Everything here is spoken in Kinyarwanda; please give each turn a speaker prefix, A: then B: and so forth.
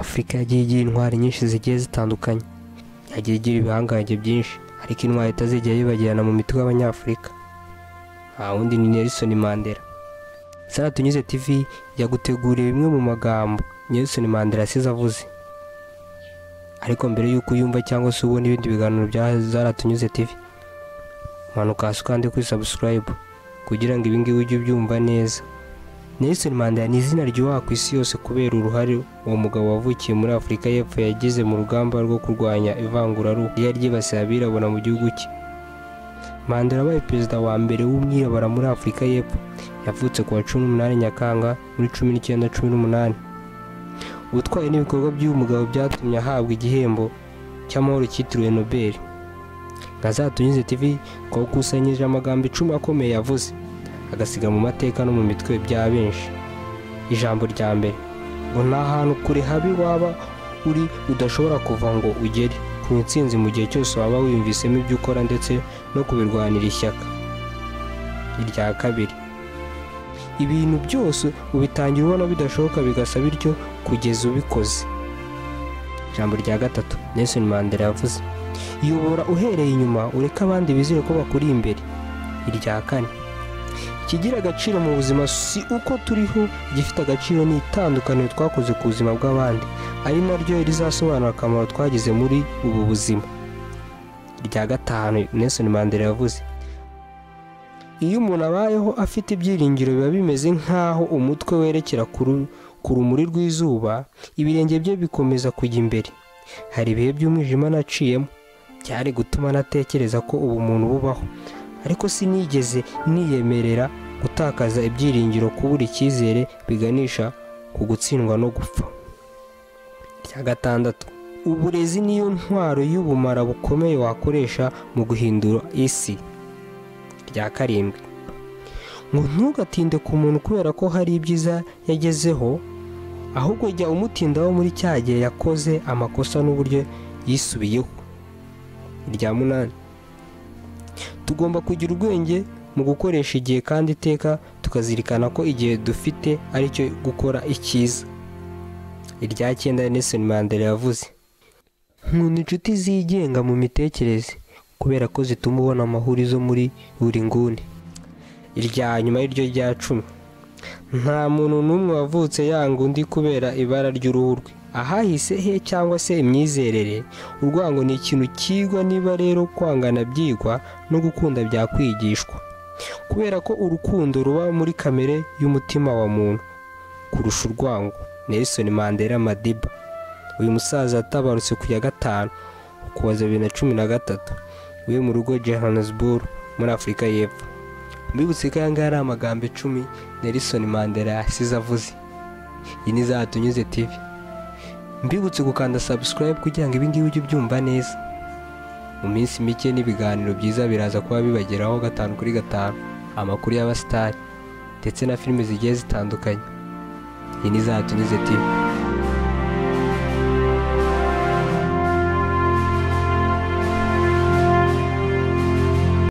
A: Afurika yagiye igira intwari nyinshi zigiye zitandukanye, yagiye igira ibihangange byinshi, ariko intwari itazigera yibagirana mu mitwe y'Abanyafurika nta wundi ni Nelson Mandela. Zaratunyuze TV yaguteguriye bimwe mu magambo Nelson Mandela yasize avuze, ariko mbere y'uko uyumva cyangwa se ubona ibindi biganiro bya Zaratunyuze TV, manuka hasi ukande kuri subscribe kugira ngo ibingibi ujye ubyumva neza. Nelson Mandela ni izina ryubaha ku isi yose kubera uruhare uwo mugabo wavukiye muri Afurika y'Epfo yagize mu rugamba rwo kurwanya ivanguraruhu ryari ryibasiye abirabura mu gihugu cye. Mandela wabaye perezida wa mbere w'umwirabura muri Afurika y'Epfo, yavutse ku wa 18 Nyakanga muri 1918. Ubutwari n'ibikorwa by'uyu mugabo byatumye ahabwa igihembo cy'amahoro cyitiriwe Nobel. Zaratunyuze TV twakusanyije amagambo 10 akomeye yavuze, agasiga mu mateka no mu mitwe bya benshi. Ijambo rya mbere ngo nta hantu kure habi waba uri udashobora kuva ngo ugere ku ntsinzi mu gihe cyose waba wiyumvisemo ibyo ukora ndetse no kubirwanira ishyaka. Irya kabiri, ibintu byose ubitangira ubona bidashoboka bigasa bityo kugeza ubikoze. Ijambo rya gatatu Nelson Mandela yavuze, yobora uhereye inyuma ureka abandi bizere ko bakuri imbere. Irya kane, ikigira agaciro mu buzima si uko turiho, gifite agaciro ni itandukaniro twakoze ku buzima bw'abandi, ari naryo rizasobanura akamaro twagize muri ubu buzima. Irya gatanu Nelson Mandela yavuze, iyo umuntu abayeho afite ibyiringiro biba bimeze nk'aho umutwe werekera ku rumuri rw'izuba, ibirenge bye bikomeza kujya imbere. Hari ibihe by'umwijima naciyemo byari gutuma natekereza ko ubu muntu bubaho, ariko sinigeze niyemerera gutakaza ibyiringiro, kubura icyizere biganisha ku gutsindwa no gupfa. Irya gatandatu, uburezi niyo ntwaro y'ubumara bukomeye wakoresha mu guhindura isi. Irya karindwi, ngo ntugatinde ku muntu kubera ko hari ibyiza yagezeho, ahubwo jya umutindaho muri cya gihe yakoze amakosa n'uburyo yisubiyeho. Irya munani, tugomba kugira ubwenge mu gukoresha igihe kandi iteka tukazirikana ko igihe dufite ari cyo gukora icyiza. Irya cyenda Nelson Mandela yavuze, nkunda inshuti zigenga mu mitekerereze kubera ko zituma ubona amahurizo muri buri nguni. Irya nyuma y'iryo rya 10, nta muntu n'umwe wavutse yanga undi kubera ibara ry'uruhu rwe, ahahise he cyangwa se imyizerere. Urwango ni ikintu kigwa, niba rero kwangana byigwa no gukunda byakwigishwa, kubera ko urukundo ruba muri kamere y'umutima wa muntu kurusha urwango. Nelson Mandela Madiba, uyu musaza atabarutse ku ya 5 Ukuboza 2013 uye mu rugo Johannesburg muri Afurika y'Epfo. Mbibutse ko yanga ari amagambo 10 Nelson Mandela yasize avuze. Iyi ni Zaratunyuze TV. Mbibutse gukanda subscribe kugira ngo ibingibi ujye ubyumva neza. Mu minsi mike n'ibiganiro byiza biraza kuba bibageraho 5 kuri 5, amakuru y'abasitari ndetse na filime zigiye zitandukanye. Iyi ni Zaratunyuze TV.